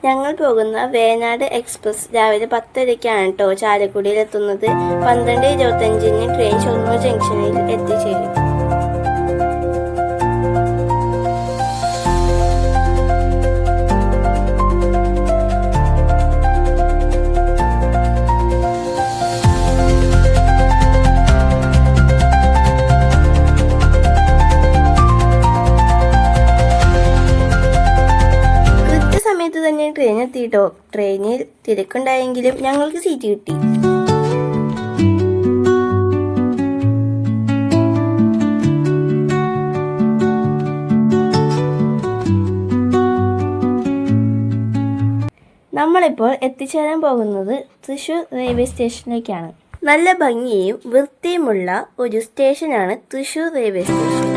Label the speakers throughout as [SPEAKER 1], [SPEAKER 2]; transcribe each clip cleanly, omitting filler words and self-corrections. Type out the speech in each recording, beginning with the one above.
[SPEAKER 1] ഞങ്ങൾ പോകുന്ന വേനാട് എക്സ്പ്രസ് രാവിലെ 10:30-ക്കാണ് കേട്ടോ ചാലക്കുടിയിലെത്തുന്നത്. 12:25-ന് ട്രെയിൻ ഷൊർണൂർ ജംഗ്ഷനിൽ എത്തിച്ചേരും. തന്നെ ട്രെയിൻ എത്തിയിട്ടോ. ട്രെയിനിൽ തിരക്കുണ്ടായെങ്കിലും ഞങ്ങൾക്ക് സീറ്റ് കിട്ടി. നമ്മളിപ്പോൾ എത്തിച്ചേരാൻ പോകുന്നത് തൃശ്ശൂർ റെയിൽവേ സ്റ്റേഷനിലേക്കാണ്. നല്ല ഭംഗിയും വൃത്തിയുമുള്ള ഒരു സ്റ്റേഷനാണ് തൃശ്ശൂർ റെയിൽവേ സ്റ്റേഷൻ.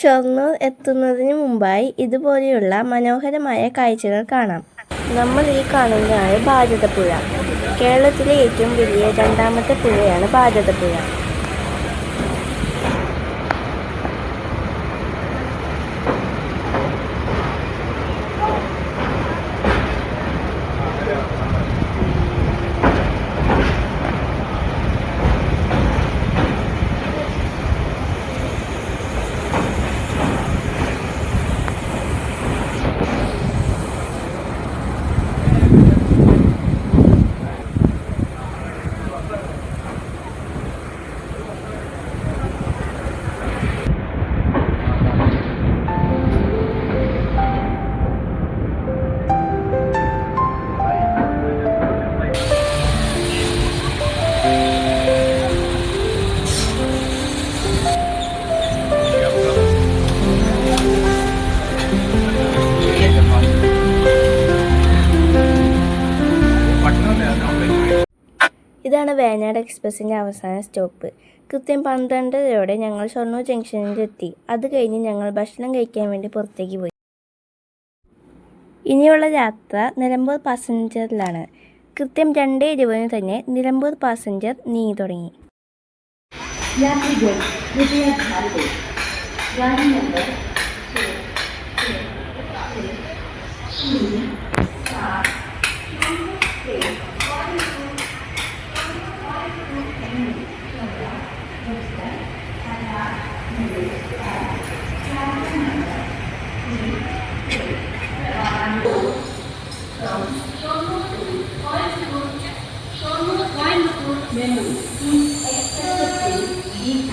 [SPEAKER 1] ഷൊർണൂർ എത്തുന്നതിന് മുമ്പായി ഇതുപോലെയുള്ള മനോഹരമായ കാഴ്ചകൾ കാണാം. നമ്മൾ ഈ കാണുന്നതാണ് ഭാരതപ്പുഴ. കേരളത്തിലെ ഏറ്റവും വലിയ രണ്ടാമത്തെ പുഴയാണ് ഭാരതപ്പുഴ. ഇതാണ് വേനാട് എക്സ്പ്രസിൻ്റെ അവസാന സ്റ്റോപ്പ്. കൃത്യം 12:30-ഓടെ ഞങ്ങൾ ഷൊർണൂർ ജംഗ്ഷനിലെത്തി. അത് കഴിഞ്ഞ് ഞങ്ങൾ ഭക്ഷണം കഴിക്കാൻ വേണ്ടി പുറത്തേക്ക് പോയി. ഇനിയുള്ള യാത്ര നിലമ്പൂർ പാസഞ്ചറിലാണ്. കൃത്യം 2:20-ന് തന്നെ നിലമ്പൂർ പാസഞ്ചർ നീങ്ങി തുടങ്ങി.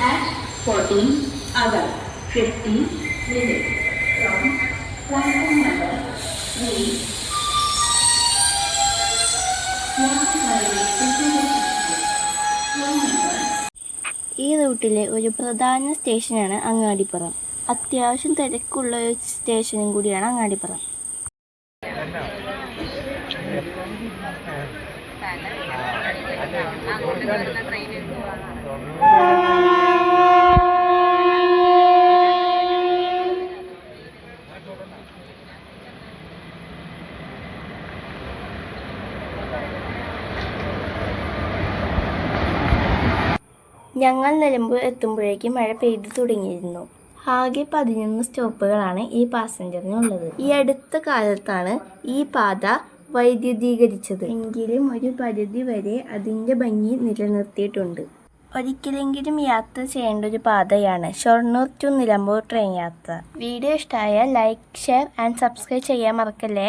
[SPEAKER 2] At 14 August 15 minutes from platform number 3.
[SPEAKER 1] ഈ റൂട്ടിലെ ഒരു പ്രധാന സ്റ്റേഷനാണ് അങ്ങാടിപ്പുറം. അത്യാവശ്യം തിരക്കുള്ള ഒരു സ്റ്റേഷനും കൂടിയാണ് അങ്ങാടിപ്പുറം. ഞങ്ങൾ നിലമ്പൂർ എത്തുമ്പോഴേക്കും മഴ പെയ്തു തുടങ്ങിയിരുന്നു. ആകെ 11 സ്റ്റോപ്പുകളാണ് ഈ പാസഞ്ചറിനുള്ളത്. ഈ അടുത്ത കാലത്താണ് ഈ പാത വൈദ്യുതീകരിച്ചത്. എങ്കിലും ഒരു പരിധി വരെ അതിൻ്റെ ഭംഗി നിലനിർത്തിയിട്ടുണ്ട്. ഒരിക്കലെങ്കിലും യാത്ര ചെയ്യേണ്ട ഒരു പാതയാണ് ഷൊർണൂർ ടു നിലമ്പൂർ ട്രെയിൻ യാത്ര. വീഡിയോ ഇഷ്ടമായാൽ ലൈക്ക്, ഷെയർ ആൻഡ് സബ്സ്ക്രൈബ് ചെയ്യാൻ മറക്കല്ലേ.